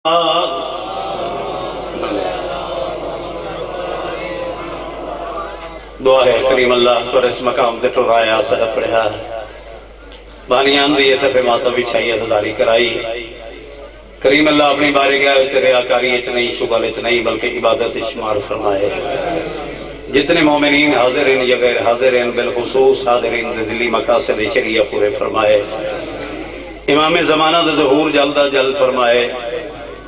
دعا ہے کریم اللہ تو اس مقام تے ٹرایا سر پڑھا بانیان دی سفے ماتا بچھائی ازداری کرائی کریم اللہ اپنی بارگاہ ریاکاری نہیں شغل نہیں بلکہ عبادت شمار فرمائے جتنے مومنین حاضرین یا غیر حاضرین بالخصوص حاضرین دلی مقاصد شریعہ پورے فرمائے امام زمانہ دے ظہور جلدہ جلد فرمائے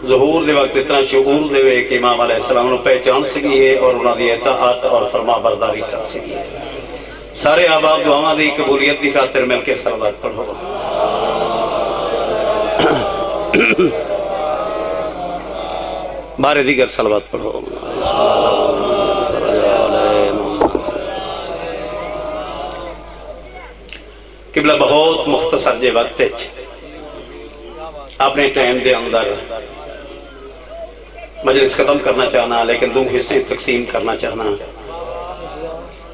ظہور دے وقت اتنا شعور دے وے کہ امام علیہ السلام نے پہچان سکی ہے اور انہوں دی اطاعت اور فرما برداری کر سکی ہے سارے آباب دعاواں دی قبولیت دی خاطر مل کے صلوات پڑھو بارے دیگر صلوات پڑھو قبلہ بہت مختصر جے وقت اپنے ٹائم دے اندر مجلس ختم کرنا چاہنا لیکن دو حصے تقسیم کرنا چاہنا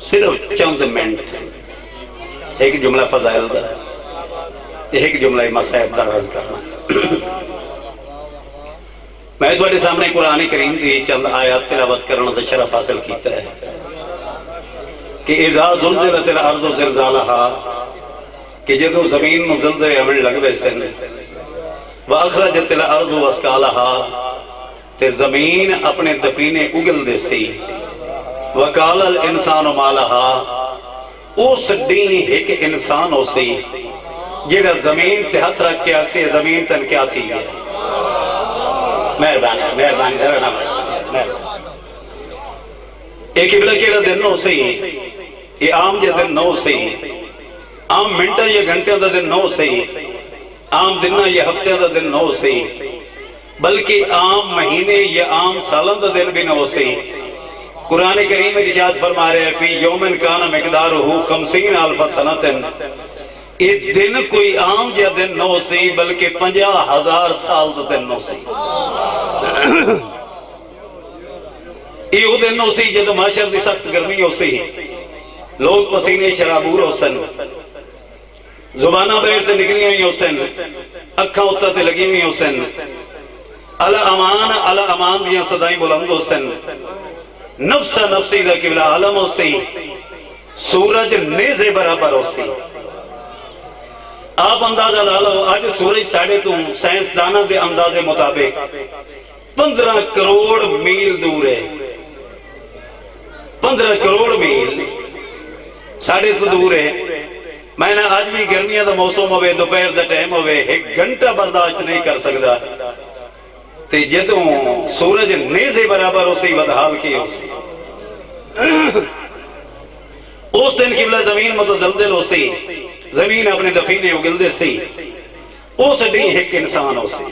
صرف چند منٹ ایک جملہ فضائل دا ایک جملہ مسائب دا عرض کرنا میں تھوڑے سامنے قرآن کریم دی چند آیات تلاوت کرنا دا شرف حاصل کیتا ہے کہ اذا زلزلت الارض زلزالها کہ جدو زمین نو زلزلے عمل لگوے سن وَأَخْرَجَتِ الْأَرْضُ وَاسْقَالَهَا تے زمین اپنے دفینے اگل دے سی وَقَالَ الْإِنسَانُ مَالَهَا اس دین ایک انسان ہو سی جنہا زمین تے ہتھ رکھ کے اکسی زمین تن کیا تھی ہے مہربانی ذرا نہ ایک قبلہ کیڑا دن نو سی یہ عام جا دن نو سی عام منٹا یا گھنٹے دا دن نو سی عام دنہ یا ہفتے دا دن نو سی بلکہ عام مہینے یا عام سالن دا دن بھی نو سی قرآن کریم میں ارشاد فرما رہے ہیں فی یومن کانا مقدارہو 50,000 سنتن یہ دن کوئی عام جا دن نو سی بلکہ 50,000 سال دا دن نو سی یہ دن نو سی جدو معاشر دی سخت گرمی ہو سی لوگ پسینے شرابور ہو سن زبانہ بیر تے نکلی ہوئی ہو سن اکھاں اتا تے لگی ہوئی ہو سن علا امان دیاں صدائیں بلند ہو سن نفس نفسی دا قبلہ عالم ہو سی سورج نیزے برابر ہو سی آپ اندازہ لالو آج سورج ساڑھے تو سائنس دانا دے اندازے مطابق 15 کروڑ میل دور ہے 15 کروڑ میل ساڑھے تو دور ہے میں نے آج بھی گرمیاں دا موسم ہوئے دوپہر دا ٹائم ہوئے ایک گھنٹہ برداشت نہیں کر سکتا تے جدوں سورج نیزے برابر ہو سی ودحال کی ہو سی اس دن قبلہ زمین متزلزل ہو سی زمین اپنے دفینے اگل دے سی اس دن ایک انسان ہو سی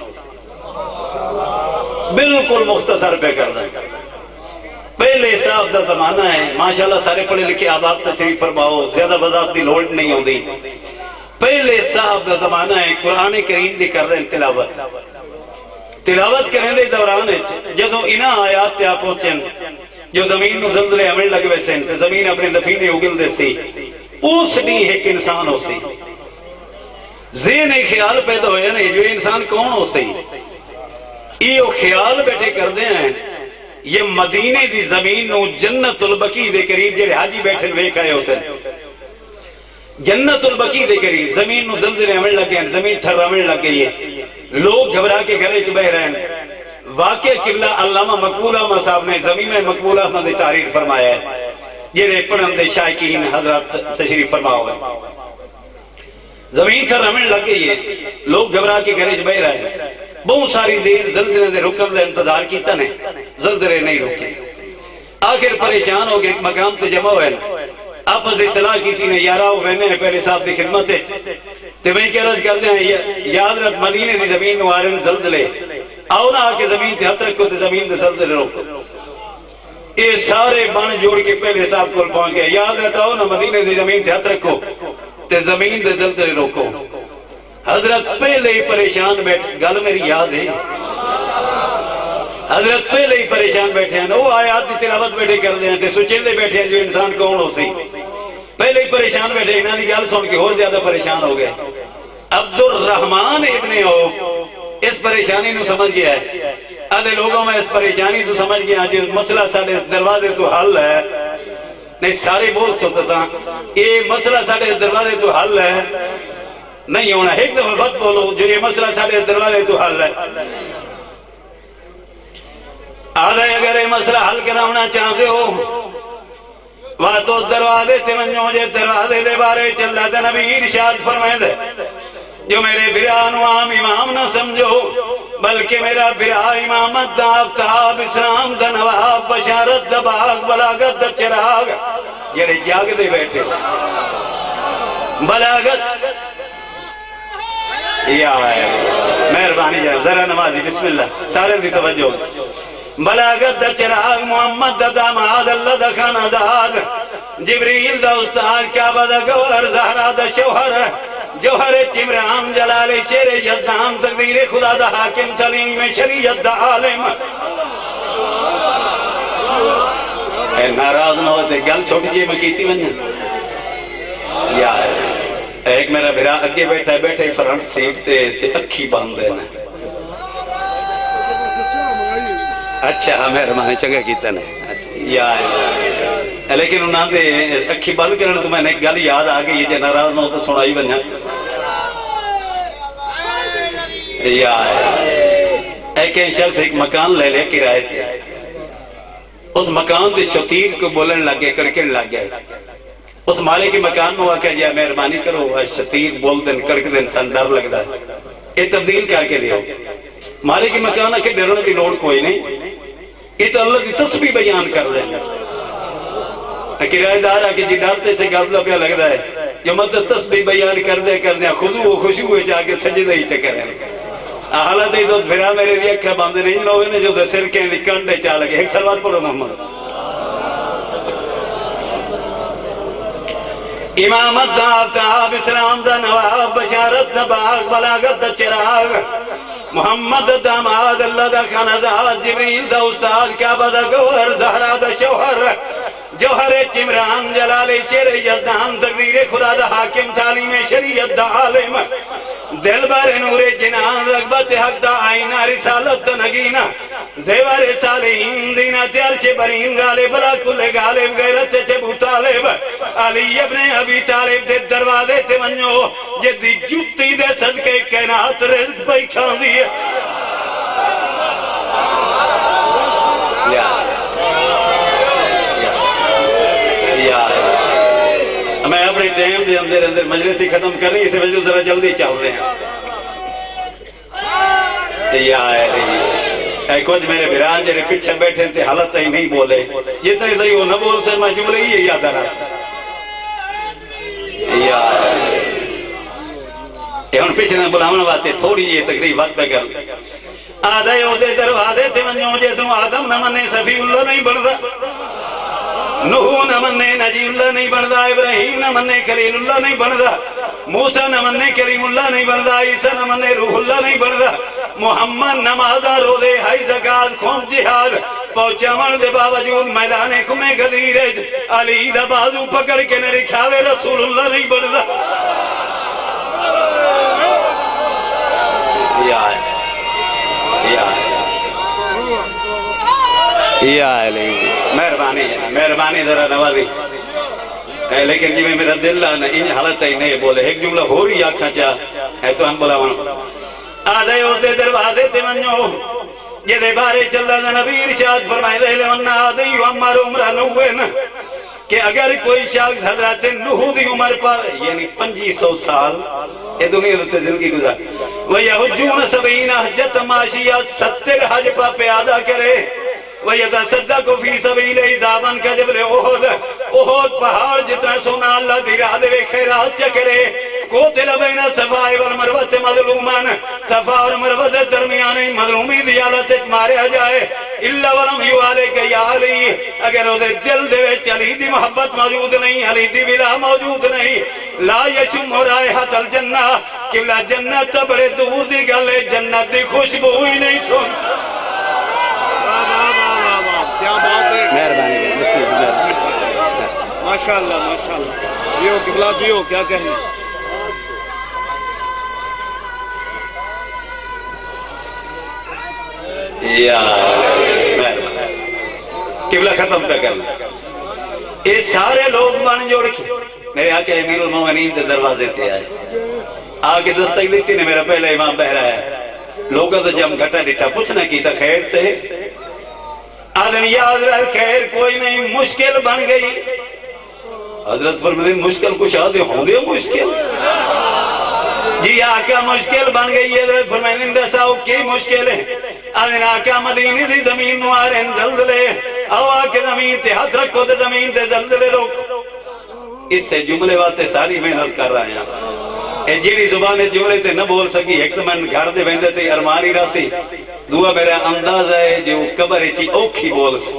بالکل مختصر پہ کر دیں پہلے صاحب دا زمانہ ہے ماشاءاللہ سارے پڑھے لکھے آباد تشریف فرماؤ زیادہ وضاحت دی لوڑ نہیں ہوں دی پہلے صاحب دا زمانہ ہے قرآن کریم دی کر رہے ہیں تلاوت کرنے دے دوران جدو انہا آیات تے آپ پہنچیں جو زمین نو زلزلے عمل لگ ویسے زمین اپنے دفینے اگل دے سی اس نے ایک انسان ہو سی ذہن ایک خیال پیدا ہویا نہیں جو انسان کون ہو سی یہ خیال بیٹھے کر دے ہیں یہ مدینے دی زمین نو جنت البقیع دے قریب جڑے حاجی بیٹھن ویکھ آئے اسے جنت البقیع دے قریب زمین نو زلزلے عمل لگ گئے زمین تھر عمل لگ گئی ہے لوگ گھبرا کے گھرے چ بہ رہے ہیں واقع قبلہ علامہ مقبول احمد صاحب نے زمین میں مقبول احمد تعریف فرمایا ہے جڑے پڑھن دے شائقین حضرات تشریف فرما ہوئے زمین تھر عمل لگ گئی ہے لوگ گھبرا کے گھرے چ بہ رہے ہیں بہت ساری دیر زلزلے دے رکن دے انتظار کیتا نے زلزلے نہیں رکے آخر پریشان ہو گئے ایک مقام تے جمع ہوئے آپس سے صلاح کی تھی نے یارہ ہوئے نے پہلے صاحب دی خدمت ہے تے میں کیا رض کر دیں یاد رت مدینے دی زمین نو آرن زلزلے آؤ نہ آکے زمین تے ہتھ رکھو تے زمین دے زلزلے روکو یہ سارے بان جوڑ کے پہلے صاحب کو پہنچ گئے یاد رت آؤ نہ مدینے دی زمین تے ہتھ رکھو تے زمین دے زلزلے روکو حضرت پہلے ہی پریشان بیٹھ گل میری یاد ہے حضرت پہلے ہی پریشان بیٹھے ہیں وہ آیات دی تلاوت بیٹھے کر دے ہیں تے سوچندے بیٹھے ہیں جو انسان کون ہو سی پہلے ہی پریشان بیٹھے انہاں دی گل سن کے اور زیادہ پریشان ہو گئے عبد الرحمن ابن عوف اس پریشانی نو سمجھ گیا ہے آدھے لوگوں میں اس پریشانی تو سمجھ گیا جو مسئلہ ساڑھے اس دروازے تو حل ہے نہیں سارے بول سکتا تھا یہ مسئلہ ساڑھے اس دروازے تو حل ہے نہیں ہونا ایک دفعہ بات بولو جو یہ مسئلہ ساڑھے اس دروازے تو حل ہے آدھے اگر یہ مسئلہ حل کراؤنا چاہتے ہو وہ تو دروازے تے منجو جے دروازے دے بارے چلا دے نبی ارشاد فرمائے دے جو میرے برانو عام امام نہ سمجھو بلکہ میرا برا امامت دا آفتاب اسلام دا نواب بشارت دا باغ بلاغت دا چراغ یہ جاگ دے بیٹھے بلاغت یا مہربانی جناب ذرا نمازی بسم اللہ سارے دی توجہ بلاغت دا چراغ محمد دا داماد اللہ دا خانزاد جبریل دا استاد کعبہ دا گوہر زہرا دا شوہر جوہر چمران جلال شیر یزدان تقدیر خدا دا حاکم تعلیم شریعت دا عالم اے ناراض نہ ہوتے گل چھوٹی جی میں کیتی بنجن یا ایک میرا بھرا اگے بیٹھے فرنٹ سیٹ تے اکھی باندھ دینا اچھا ہاں مہربانی چنگا کیتا نہیں یا لیکن انہاں دے اکھی بند کرنے تو میں نے ایک گل یاد آگئی یہ ناراض نہ ہو تو سنائی بنجا یا ایک شخص ایک مکان لے کرائے تھے اس مکان دے شتیر کو بولن لگ گئے کڑکن لگ گئے اس مالے کے مکان میں ہوا کہ جی مہربانی کرو شتیر بول دن کڑک دن سن ڈر لگ دا یہ تبدیل کر کے دیو مالے کے مکان ہے کہ ڈرنے کی لوڑ کوئی نہیں یہ تو اللہ کی تسبیح بیان کر دیں کرایہ دار آکے جی ڈرتے سے گردہ پہ لگ رہا ہے جو مطلب تسبیح بیان کر دے خضوع و خشوع جا کے سجدہ ہی چکر ہے حالت ہی دوست بھرا میرے دی اکھا باندھے نہیں جنہوں نے جو دے سر کے دی کنڈے چاہ لگے ایک سلوات پڑھو محمد امامت دا آفتاب اسلام دا نواب بشارت دا باغ بلاغت دا چراغ محمد داماد اللہ دا خانزاد جبریل دا استاد کعبہ دا گوہر زہرا دا شوہر جوہر چمران جلال شیر یزدان تقدیر خدا دا حاکم تعلیم شریعت دا عالم دل بر نور جنان رغبت حق دا آئینہ رسالت دا نگینہ زیور صالحین دینہ تیارچ برین غالب لا کل غالب غیرت چبو طالب علی ابن ابی طالب دے دروازے تے منجو جدی جتی دے صدقے کائنات رزق پائی کھان دیئے میں اپنے ٹائم دے اندر مجلسی ختم کر رہی اسے وجہ ذرا جلدی چل رہے ہیں اے کچھ میرے بھران جنہیں پچھے بیٹھے تھے حالت ہی نہیں بولے جتنے تھی وہ نہ بول سے میں جملے ہی یاد آ رہا یہ ان پچھے نے بلاؤنا باتیں تھوڑی یہ تقریب بات پہ کر آدھے عہدے دروازے تھے منجوں جیسوں آدم نہ منے صفی اللہ نہیں بڑھتا نوح نہ منے نجی اللہ نہیں بندا ابراہیم نہ منے خلیل اللہ نہیں بندا موسیٰ نہ منے کریم اللہ نہیں بندا عیسیٰ نہ منے روح اللہ نہیں بندا محمد نمازہ روزے ہائی زکاة خون جہاد پہنچا من دے باوجود میدان خمے غدیرج علی دا بازو پکڑ کے نہ رکھاوے رسول اللہ نہیں بندا یا علی مہربانی ذرا نوازی لیکن جی میں میرا دل لانا ان حالت ہی نہیں بولے ایک جملہ ہو رہی آنکھاں چاہ ہے تو ہم بولا آدھے ہوتے دروازے تے منجو یہ دے بارے چلا دا نبی ارشاد فرمائے دے لے ونہ آدھے یو عمر عمرہ نوین کہ اگر کوئی شخص حضرات نوح دی عمر پر یعنی 2500 سال یہ دنیا دے زندگی گزار وَيَحُجُّونَ سَبْعِينَ حَجَّةً مَاشِيَةً 70 حج پا پیادہ کرے وَيَتَصَدَّقُ فِي سَبِيلِ زَابًا كَجَبْلِ احد پہاڑ جتنا سونا اللہ دی راہ دے خیرات چکرے قُتِلَ بَيْنَ صَفَا وَالْمَرْوَةِ مَظْلُومًا صفا اور مروہ درمیان مظلومی دیالت ماریا جائے اللہ ولم یوالک یا علی اگر وہ دل دے وچ علی دی محبت موجود نہیں علی دی بلا موجود نہیں لا یشم رائحت الجنہ قبلہ جنت بڑے دور دی گلے جنت دی خوشبو ہی نہیں سن کیا بات ہے مہربانی بسم اللہ ماشاءاللہ ماشاءاللہ جیو قبلہ جیو کیا کہنے یا قبلہ ختم پہ کرنا یہ سارے لوگ بن جوڑ کے میرے آقا امیر المومنین دے دروازے تے آئے آگے دستک دیتی نے میرا پہلا امام بہ رہا ہے لوگوں تو جم گھٹا ڈٹا پوچھنا کی تا خیر تے آدھن یا حضرت خیر کوئی نہیں مشکل بن گئی حضرت فرمائے مشکل کچھ آدھے ہوں دے مشکل جی آقا مشکل بن گئی حضرت فرمائے دساؤ کی مشکل ہے آدھن آقا مدینی دی زمین نوارن زلزلے او آکے زمین تے ہاتھ رکھو تے زمین تے زلزلے روک اس سے جملے واتے ساری محنت کر رہے ہیں اے جیڑی زبان جملے تے نہ بول سکی ایک تو من گھر دے بندے تے ارمانی راسی دعا میرا انداز ہے جو قبر چی اوکھی بول سی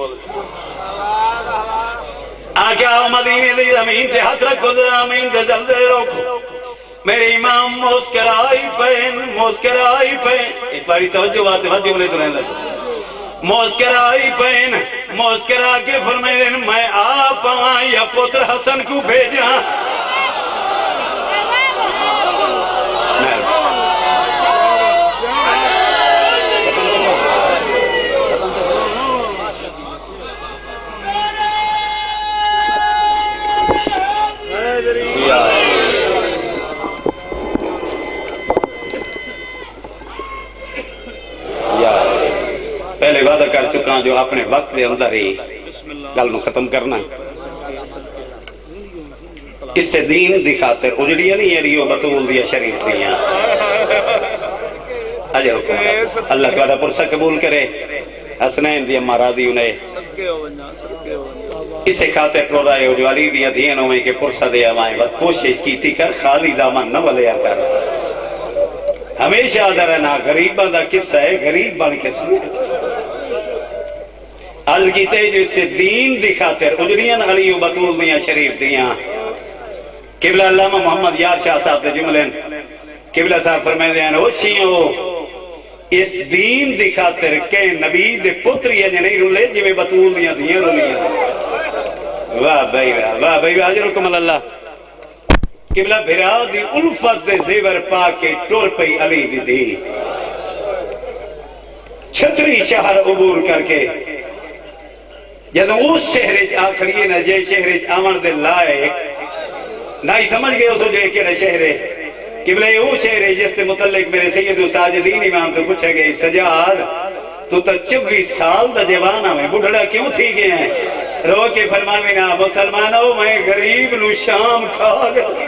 آقا مدینے دی زمین تے ہاتھ رکھو تے زمین تے زلزلے روکو میرے امام مسکرائی پہن ایک باری توجہ بات ہے جملے تو رہنے مسکرائی پہن مسکرا کے فرمائے دن میں آپ آواں یا پتر حسن کو بھیجا پہلے وعدہ کر چکا جو اپنے وقت دے اندر ہی گل نو ختم کرنا اس سے دین دی خاطر اجڑیاں نہیں اڑیو بطول دیا شریف دیاں اجر حکم اللہ تعالیٰ پرسہ قبول کرے حسنین دی اما راضی انہیں اسے خاطر ٹورائے جو علی دیا دین ہوئے کہ پرسہ دیا مائیں بس کوشش کیتی کر خالی دامن نہ ولیا کر ہمیشہ آدھرنا غریبہ دا قصہ ہے غریب بن کے سمجھ عرض کیتے جو اس سے دین دی خاطر اجریاں علی و بطول دیاں شریف دیاں قبلہ علامہ محمد یار شاہ صاحب دے جملیں قبلہ صاحب فرمائے دیاں اوشیوں اس دین دی خاطر کہ نبی دے پتری ہے نہیں رولے جو میں بطول دیاں دیاں رولیاں واہ بھائی عجرکم اللہ قبلہ بھرا دی الفت دے زیور پا کے ٹور پئی علی دی دی چھتری شہر عبور کر کے جدو اس شہرج آکھڑیے نا جے شہرج آمن دے لائے نہ ہی سمجھ گئے اسو جو ایک شہرے قبلہ یہ وہ شہرے جس تے متعلق میرے سید و ساجدین امام تو پوچھا گئے سجاد تو 24 سال دا جوانا میں بڑھڑا کیوں تھی گئے ہیں رو کے فرماوینا مسلمانوں میں غریب نو شام کھا گئے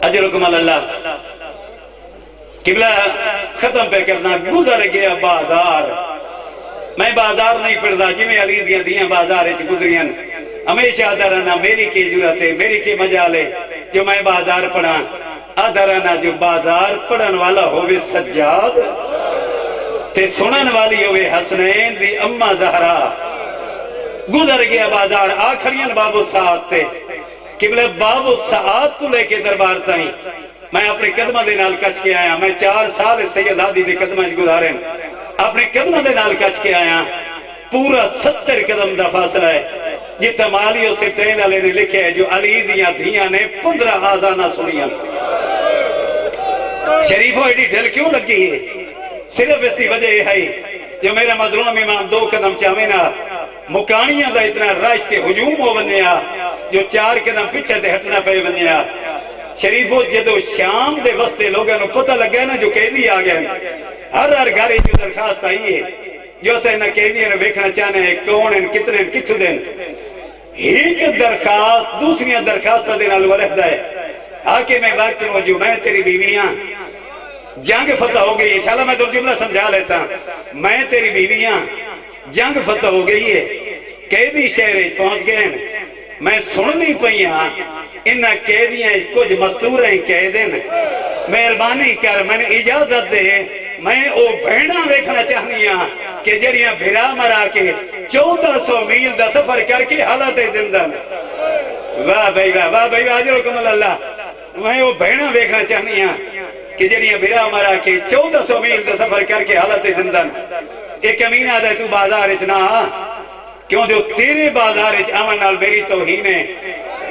اجرکم اللہ قبلہ ختم پہ کرنا گزر گیا بازار میں بازار نہیں پڑھدا جی میں علی دیاں دیاں بازار اچ گزریاں ہمیشہ آدھرانا میری کی جرت ہے میری کی مجالے جو میں بازار پڑھا آدھرانا جو بازار پڑھن والا ہوئے سجاد تے سنن والی ہوئے حسنین دی اما زہرا گزر گیا بازار آکھڑیاں بابو سعاد تے قبلہ بابو سعاد تو لے کے دربار تائیں میں اپنے قدمہ دے نال کچ کے آیا میں 4 سال سید ہادی دے قدمہ گزاریں اپنے قدمہ دے نال کچ کے آیا پورا 70 قدم دا فاصلہ ہے یہ تمالیوں سے تین علی نے لکھے ہے جو علی دیاں دھیاں نے 15 آزانہ سنیاں شریفوں ایڈی ڈھل کیوں لگی ہے صرف اس دی وجہ یہ ہے جو میرا مظلوم امام 2 قدم چاہمینا مکانیاں دا اتنا راشتے ہجوم ہو بنیا جو 4 قدم پیچھے دے ہٹنا پہ بنیا شریفوں جدو شام دے وستے لوگوں نے پتہ لگا نا جو قیدی آ گئے ہر گھاری جو درخواست آئی ہے جو سے نہ قیدیاں نے بیکھنا چاہنے ہیں کون ہیں کتنے ہیں کتھو دیں ایک درخواست دوسری درخواست دینا لورہدہ ہے آکے میں بات کروں جو میں تیری بیویاں جنگ فتح ہو گئی انشاءاللہ میں تو جملہ سمجھا لیسا میں تیری بیویاں جنگ فتح ہو گئی ہے قیدی شہر پہنچ گئے میں سننی پئیاں انہا قیدیاں کچھ مستور ہیں قیدیں مہربانی کر میں نے اجازت دے میں او بھیڑا ویکھنا چاہنیاں کہ جڑیاں بھرا مرا کے 1400 میل دا سفر کر کے حالت زندہ واہ بھائی عجرکم اللہ میں او بھیڑا ویکھنا چاہنیاں کہ جڑیاں بھرا مرا کے 1400 میل دا سفر کر کے حالت زندہ ایک امینہ دے تو بازار اتنا کیوں جو تیرے بازار اچ آمن نال میری توہین ہے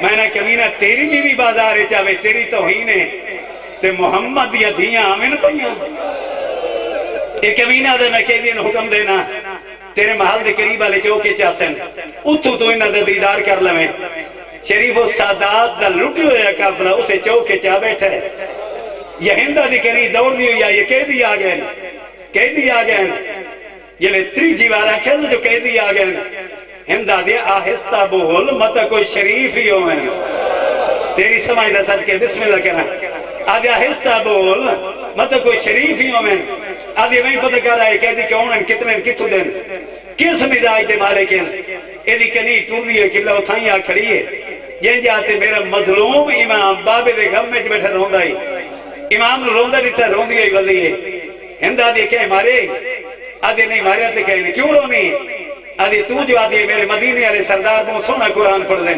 میں نے کمینہ تیری بھی بازار اچ آوے تیری توہین ہے تے محمد یا دھیاں آمن پہیاں ایک کمینہ دے میں قیدی نے حکم دینا تیرے محل دے قریب والے چوکے چاسن اتھو تو انہاں دے دیدار کر لویں شریف و سادات دا لٹی ہویا کافلا اسے چوکے چا بیٹھا ہے یہ ہندہ دی کنی دوڑ دی ہوئی یہ قیدی آ گئے یہ لے تری جیوارا کھل جو قیدی آ گئے ہندہ دیا آہستہ بول مطا کوئی شریف ہی ہوئے تیری سمجھ دا صدقے بسم اللہ کہنا آدھی آہستہ بول مطا کوئی شریف ہی ہوئے آدھی وہیں پتہ کر رہا ہے قیدی کون ہیں کتنے کتھو دن کس مزاج دے مالک ہیں ایدی کنی ٹور دی ہے قبلہ اتھائیں آ کھڑی ہے یہ جاتے میرا مظلوم امام بابے دے غم میں بیٹھا روندہ ہی امام روندہ ڈٹھا روندی ہے ولی ہے ہندہ آدھی کہے مارے آدھی نہیں مارے آتے کہے نہیں کیوں رونی آدھی تو جو آدھی میرے مدینے والے سردار بہت سونا قرآن پڑھ دیں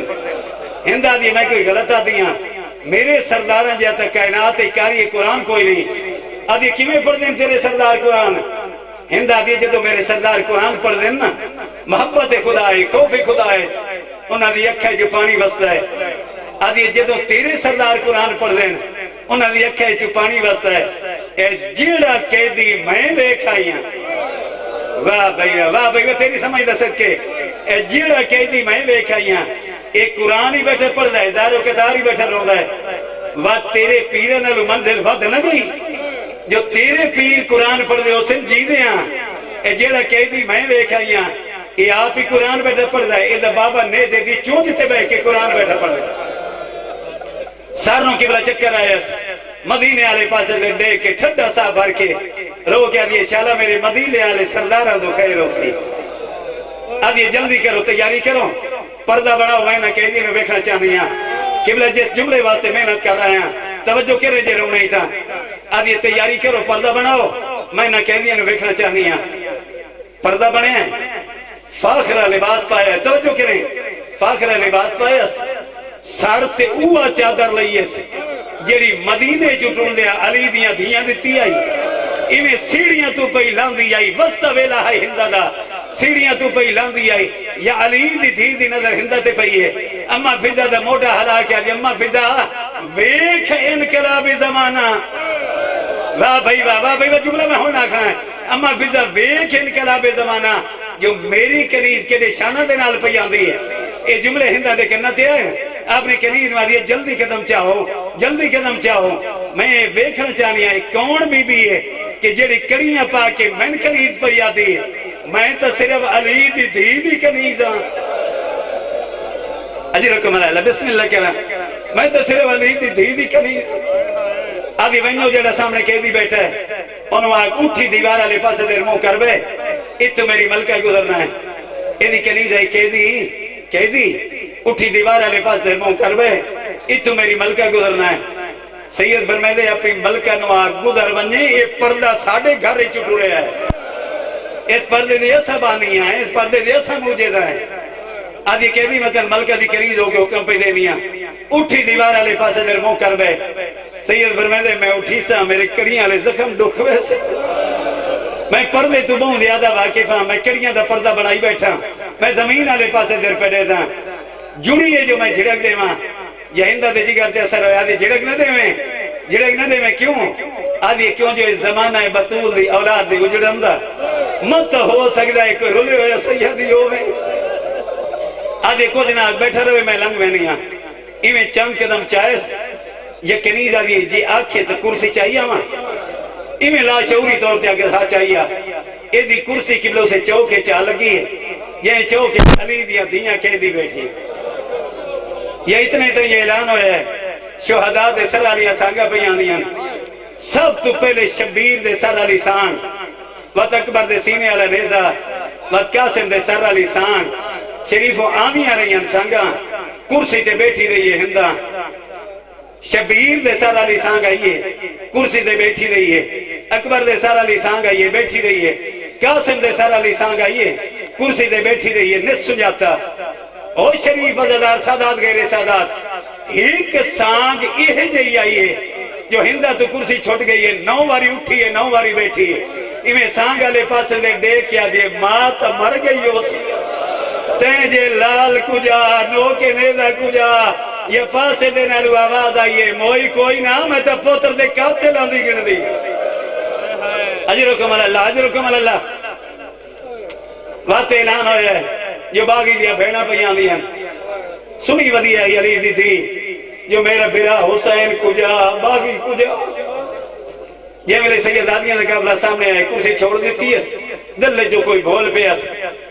ہندہ آدھی میں کوئی غلط آدھی ہاں میرے سرداران جاتا کائنات کاری قرآن کوئی نہیں آدھی کیویں پڑھ دیں تیرے سردار قرآن ہندہ آدھی جدو میرے سردار قرآن پڑھ دیں نا محبت خدا ہے خوف خدا ہے انہاں دی اکھا جو پانی بستا ہے آدھی جدو تیرے سردار قرآن پڑھ دیں انہاں دی اکھا جو پانی بستا ہے اے جیڑا قیدی میں بیکھائی ہیں واہ بھائی تیری سمجھ دا صدقے اے جیڑا قیدی میں بیکھائی ہیں ایک قرآن ہی بیٹھے پڑھ دا ہے ہزاروں کتار ہی بیٹھے رو دا ہے واہ تیرے پیرے نلو منزل ود نہ گئی جو تیرے پیر قرآن پڑھ دے اسن جی دے ہیں اے جیڑا قیدی میں بیکھائی ہیں یہ آپ ہی قرآن بیٹھے پڑھ دا ہے اے دا بابا نیزے دی چون جتے بے کے قرآن بیٹھے پڑھ دا ساروں کی بلا چکر آیا مدینے آلے پاسے دے ڈے کے ٹھڈا سا بھر کے رو کیا دیئے شالا میرے مدینے آلے سردارہ دو خیر ہو سی آدھیے جلدی کرو تیاری کرو پردہ بڑھاؤ میں نہ کہہ دیئے نو بیکھنا چاہنی ہیں قبلہ جس جملے واسطے محنت کر رہے ہیں توجہ کرے جے رو نہیں تھا آدھیے تیاری کرو پردہ بڑھاؤ میں نہ کہہ دیئے نو بیکھنا چاہنی ہیں پردہ بڑھے ہیں فاخرہ لباس پایا توجہ کریں فاخرہ لباس پایا سارتے اوہ چادر لئیے سے جیڑی مدینے چٹول دیا علی دیاں دھیاں دیتی آئی انہیں سیڑیاں تو پہی لاندی آئی وسطہ ویلا ہے ہندہ دا سیڑیاں تو پہی لاندی آئی یا علی دی دھی دی نظر ہندہ تے پہی ہے اما فضا دا موٹا حلا کیا دی اما فضا ویکھ انقلاب زمانہ واہ بھائی واہ جملہ میں ہونا کھانا ہے اما فضا ویکھ انقلاب زمانہ جو میری کنیز کے دے شانہ دے نال پہی آندی ہے اے جملے ہندہ دے کرنا تے آئے آپ نے کنیز میں آدھی جلدی قدم چاہو میں ویکھنا چاہنی ہے کون بی بی ہے کہ جڑی کڑیاں پا کے میں کنیز پہ آتی ہے میں تو صرف علی دی دی کنیز ہاں اجرکم اللہ بسم اللہ کہنا میں تو صرف علی دی دی کنیز آدھی ونیو جڑا سامنے قیدی بیٹھا ہے انہوں آگ اٹھی دیوارہ لے پاسے دیر مو کر بے اتو میری ملکہ گزرنا ہے ایدی کنیز ہے قیدی اٹھی دیوارہ لے پاس دیر مو کر بے اتو میری ملکہ گزرنا ہے سید فرمائے دے اپنی ملکہ نو آگ گزر بنجے یہ پردہ ساڑھے گھر ہی چٹوڑے ہے اس پردے دے ایسا بانی ہے اس پردے دے ایسا موجودہ ہے آدھی قیدی مطلب ملکہ دی قریض ہو کے حکم پہ دینی ہے اٹھی دیوارہ لے پاسے دیر مو کر بے سید فرمائے دے میں اٹھی سا میرے کڑیاں لے زخم دکھوے سے میں پردے تو بہت زیادہ واقف ہاں میں کڑیاں دا پردہ بڑھائی بیٹھا میں زمین آلے پاسے دیر پہ دے دا جڑی ہے جو میں جھڑک دے ماں یہ ہندہ دے جگر تے اثر ہوئے آدھی جھڑک نہ دے میں کیوں آدھی کیوں جو اس زمانہ بطول دی اولاد دی اجڑندہ مت ہو سکتا ہے کوئی رولے ہوئے سیدی ہوئے آدھی کچھ نہ بیٹھا رہے میں لنگ میں نہیں آن ایمیں چند قدم چاہیس یہ کنیز آدھی جی آکھے تو کرسی چاہیے ماں ایمیں لا شعوری طور تے آگے تھا چاہیے ایدھی کرسی قبلوں سے چوکے چاہ لگی ہے یہ چوکے علی دیا دیاں کہہ دی بیٹھی یہ اتنے تو یہ اعلان ہوئے ہے شہداء دے سر علی سانگا پہ آندیاں سب تو پہلے شبیر دے سر علی سانگ وقت اکبر دے سینے علی نیزہ وقت قاسم دے سر علی سانگ شریف و آندیاں رہی ہیں سانگا کرسی تے بیٹھی رہی ہے ہندہ شبیر دے سر علی سانگ آئیے کرسی تے بیٹھی رہی ہے اکبر دے سر علی سانگ آئیے بیٹھی رہی ہے قاسم دے سر علی سانگ آئیے کرسی تے بیٹھی رہی ہے نصف جاتا او شریف عزدار سادات غیر سادات ایک سانگ یہ جئی آئی ہے جو ہندہ تو کرسی چھوٹ گئی ہے 9 واری اٹھی ہے 9 واری بیٹھی ہے ایمیں سانگ آلے پاس دے ڈیک کیا دیئے مات مر گئی ہو سی تینجے لال کجا نوکے نیدہ کجا یہ پاس دے نالو آواز آئیے موئی کوئی نہ میں تا پوتر دے قاتل آندھی گن دی اجرکم اللہ اجرکم اللہ وقت اعلان ہویا ہے جو باغی دیا بھیڑا پیاں دیا سنی ودی ہے علی دی تھی جو میرا برا حسین کجا باغی کجا یہ میرے سیدادیاں نے قابلہ سامنے آئے کرسی چھوڑ دیتی ہے دل لے جو کوئی بھول پہ اس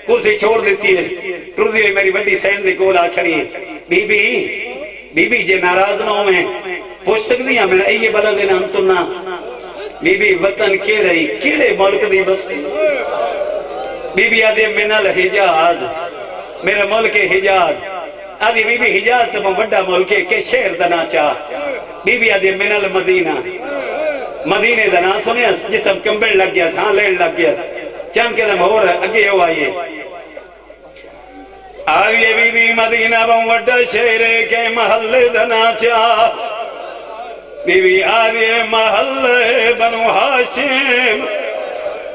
کرسی چھوڑ دیتی ہے ٹر دی میری بڑی سین دی کولا کھڑی ہے بی بی جے ناراض نہ ہو میں پوچھ سکتی ہیں میرا ایے بلا دینا ہم تنہ بی وطن کیڑے ملک دی بستی بی آدھے منل حجاز میرا ملک حجاز آدھی بی حجاز تو بڑا ملک ہے کہ شہر دنا چاہ بی آدھے منل مدینہ مدینے دنا سنے جسم کمبل لگ گیا سان لیڑ لگ گیا چند کے دم ہو رہا اگے ہو آئیے آدھے بی مدینہ بڑا شہر کے محل دنا چاہ بی آدھے محل بنو ہاشم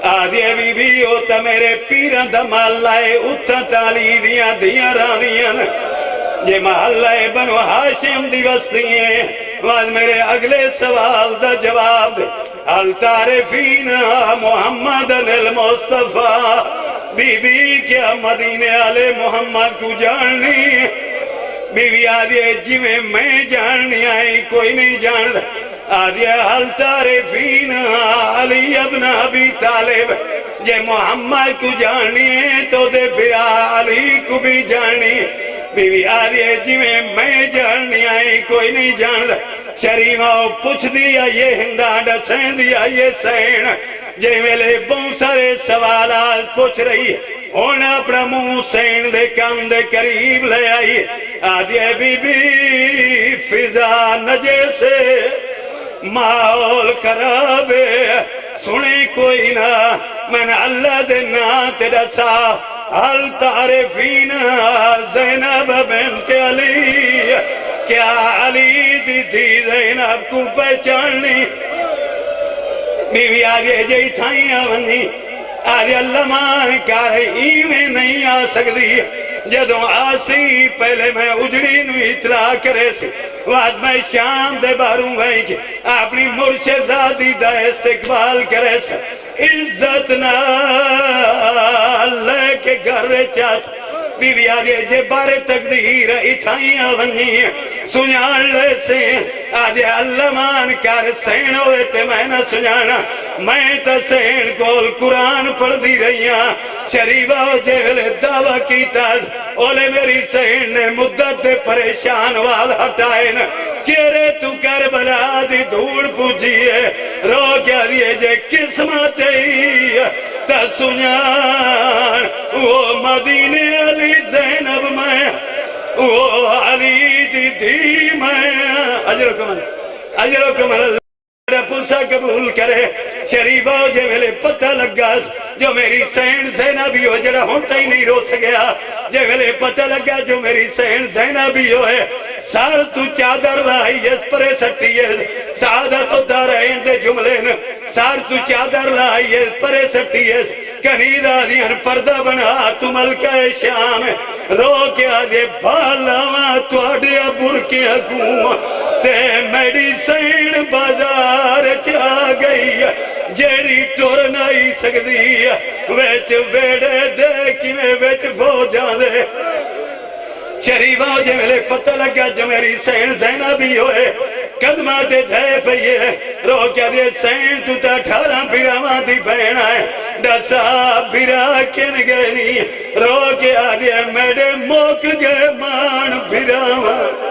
آدھے بی ہوتا میرے پیران دمال لائے اتھا تالی دیا رانیاں یہ محلہ بنو ہاشم دی بستی ہیں واز میرے اگلے سوال دا جواب دے التعریفین محمد المصطفیٰ بی کیا مدینے آلے محمد کو جاننی بی آدھے جی میں جاننی آئی کوئی نہیں جاند آدھے التعریفین علی ابن ابی طالب جے محمد کو جاننی ہے تو دے برا علی کو بھی جاننی بی آدھے جی میں جاننی آئی کوئی نہیں جاند شریمہ پوچھ دیا یہ ہندانڈا سین دیا یہ سین جے میلے بہت سارے سوالات پوچھ رہی ہونا اپنا منہ سین دے کام دے قریب لے آئی آدھے بی فضا نجے سے ماحول خراب ہے سنے کوئی نہ میں نے اللہ دے نا تیرا سا حل تعریفین زینب بنت علی کیا علی دی تھی زینب کو پہچاننی بی آگے جی تھائیاں بنی آدھے اللہ مان کارے میں نہیں آ سکتی جدوں آسی پہلے میں اجڑی نو اطلاع کرے سی وعد میں شام دے باروں گئی کہ اپنی مرشدادی دا استقبال کرے سی عزت نہ لے کے گھر چاس بی آدھے جے بارے تقدیر اتھائیاں بنی سنیان لے سے آدھے اللہ مان کار سین ہوئے تے میں نہ سنیانا میں تا سین کول قرآن پڑھ دی رہیاں شریفہ جے ویلے دعویٰ کیتا اولے میری سین نے مدت دے پریشان وال ہٹائے نا چیرے تو کربلا دی دھوڑ پوچھئے رو کیا دیئے جے قسمت ہی تا سنیان وہ مدینے علی زینب میں وہ علی دی تھی میں اجرکم اللہ پوسا قبول کرے شریفہ جے ویلے پتہ لگا جو میری سین زینبی ہو جڑا ہونتا ہی نہیں رو سکیا جے ویلے پتہ لگا جو میری سین زینبی ہو ہے سار تو چادر لائی اس پرے سٹی ہے سعادت و دارین دے جملین سار تو چادر لائی اس پرے سٹی ہے کنیدہ دیاں پردہ بنا تو ملکہ شام رو کیا دے بالاواں تو اڈیا برکیاں کوں تے میری سین بازار چا گئی جیڑی ٹور نہیں سکتی ویچ بیڑے دیکھی میں ویچ فوجاں دے شریفہ جے ملے پتہ لگا جو میری سین زینبی ہوئے قدمہ تے ڈھے پئیے رو کیا دے سین تو تا 18 بیراواں دی بہن آئے ڈسا بیرا کن گئنی رو کیا دے میڈے موک گئے مان بیراواں